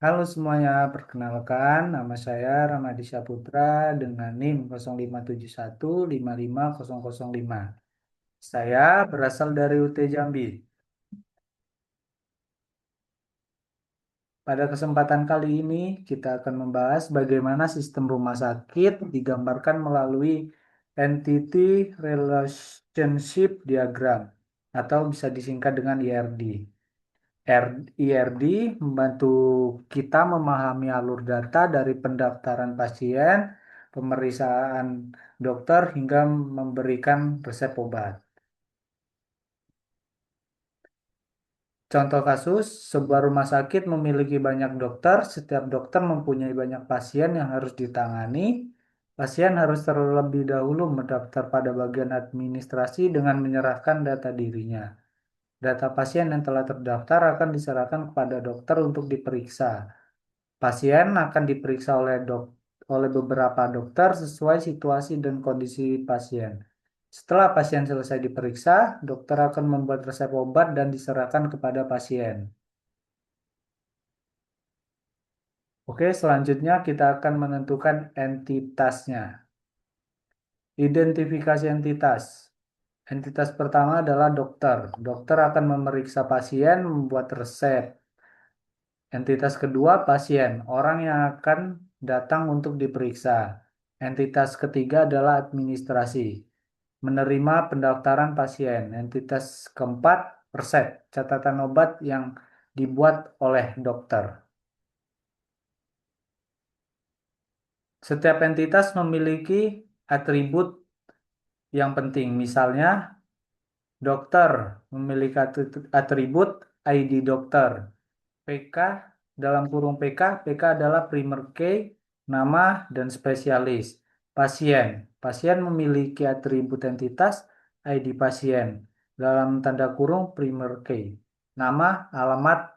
Halo semuanya, perkenalkan nama saya Ramadi Saputra dengan NIM 0571555005. Saya berasal dari UT Jambi. Pada kesempatan kali ini kita akan membahas bagaimana sistem rumah sakit digambarkan melalui Entity Relationship Diagram atau bisa disingkat dengan IRD. IRD membantu kita memahami alur data dari pendaftaran pasien, pemeriksaan dokter, hingga memberikan resep obat. Contoh kasus, sebuah rumah sakit memiliki banyak dokter, setiap dokter mempunyai banyak pasien yang harus ditangani. Pasien harus terlebih dahulu mendaftar pada bagian administrasi dengan menyerahkan data dirinya. Data pasien yang telah terdaftar akan diserahkan kepada dokter untuk diperiksa. Pasien akan diperiksa oleh beberapa dokter sesuai situasi dan kondisi pasien. Setelah pasien selesai diperiksa, dokter akan membuat resep obat dan diserahkan kepada pasien. Oke, selanjutnya kita akan menentukan entitasnya. Identifikasi entitas. Entitas pertama adalah dokter. Dokter akan memeriksa pasien, membuat resep. Entitas kedua, pasien, orang yang akan datang untuk diperiksa. Entitas ketiga adalah administrasi, menerima pendaftaran pasien. Entitas keempat, resep, catatan obat yang dibuat oleh dokter. Setiap entitas memiliki atribut yang penting. Misalnya, dokter memiliki atribut ID dokter. PK dalam kurung PK adalah primer key, nama dan spesialis. Pasien, pasien memiliki atribut entitas ID pasien dalam tanda kurung primer key, nama, alamat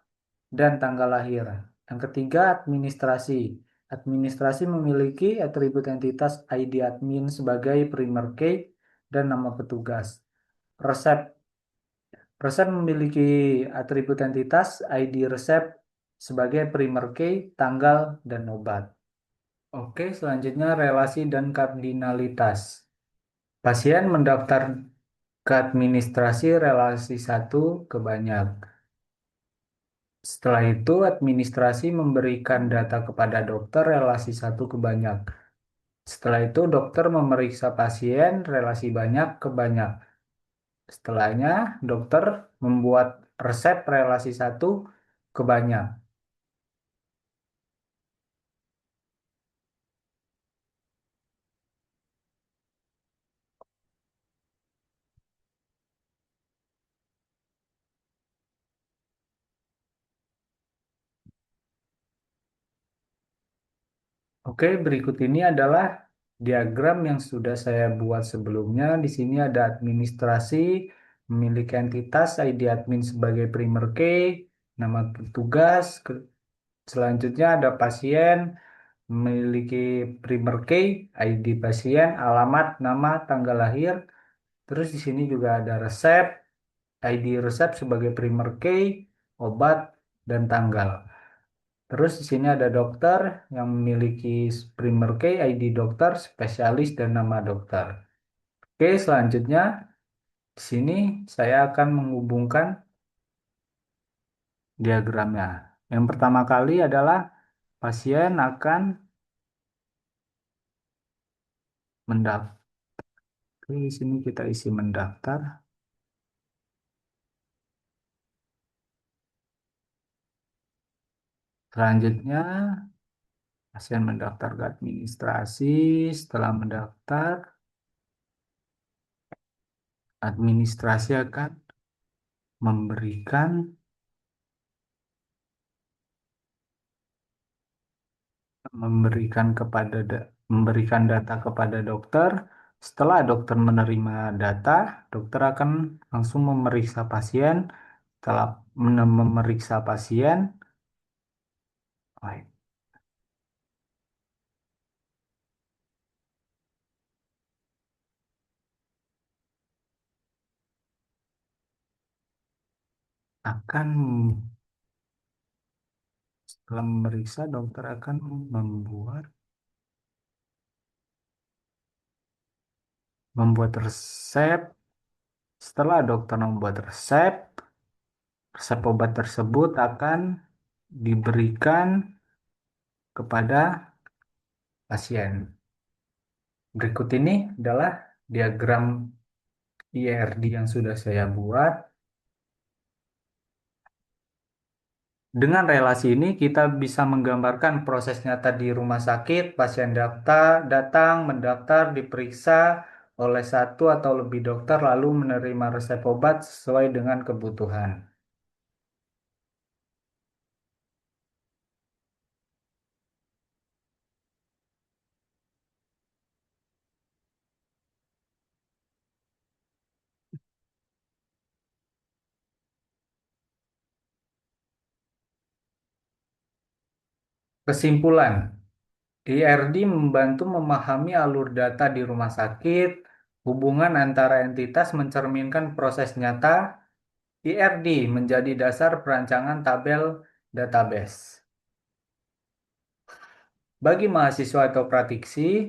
dan tanggal lahir. Yang ketiga, administrasi. Administrasi memiliki atribut entitas ID admin sebagai primer key dan nama petugas. Resep Resep memiliki atribut entitas ID resep sebagai primer key, tanggal, dan obat. Oke, selanjutnya relasi dan kardinalitas. Pasien mendaftar ke administrasi relasi satu ke banyak. Setelah itu, administrasi memberikan data kepada dokter relasi satu ke banyak. Setelah itu, dokter memeriksa pasien relasi banyak ke banyak. Setelahnya, dokter membuat resep relasi satu ke banyak. Oke, berikut ini adalah diagram yang sudah saya buat sebelumnya. Di sini ada administrasi, memiliki entitas ID admin sebagai primer key, nama petugas. Selanjutnya ada pasien, memiliki primer key, ID pasien, alamat, nama, tanggal lahir. Terus di sini juga ada resep, ID resep sebagai primer key, obat, dan tanggal. Terus di sini ada dokter yang memiliki primer key, ID dokter, spesialis, dan nama dokter. Oke, selanjutnya di sini saya akan menghubungkan diagramnya. Yang pertama kali adalah pasien akan mendaftar. Oke, di sini kita isi mendaftar. Selanjutnya pasien mendaftar ke administrasi. Setelah mendaftar, administrasi akan memberikan memberikan data kepada dokter. Setelah dokter menerima data, dokter akan langsung memeriksa pasien. Setelah memeriksa pasien, baik, akan Dalam memeriksa, dokter akan membuat membuat resep. Setelah dokter membuat resep, resep obat tersebut akan diberikan kepada pasien. Berikut ini adalah diagram IRD yang sudah saya buat. Dengan relasi ini kita bisa menggambarkan proses nyata di rumah sakit, pasien datang, mendaftar, diperiksa oleh satu atau lebih dokter lalu menerima resep obat sesuai dengan kebutuhan. Kesimpulan, IRD membantu memahami alur data di rumah sakit, hubungan antara entitas mencerminkan proses nyata, IRD menjadi dasar perancangan tabel database. Bagi mahasiswa atau praktisi,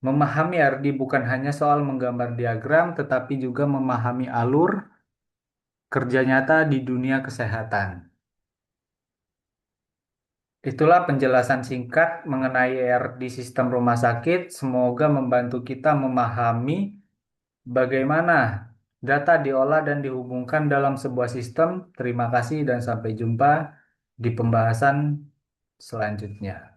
memahami IRD bukan hanya soal menggambar diagram, tetapi juga memahami alur kerja nyata di dunia kesehatan. Itulah penjelasan singkat mengenai IRD sistem rumah sakit. Semoga membantu kita memahami bagaimana data diolah dan dihubungkan dalam sebuah sistem. Terima kasih dan sampai jumpa di pembahasan selanjutnya.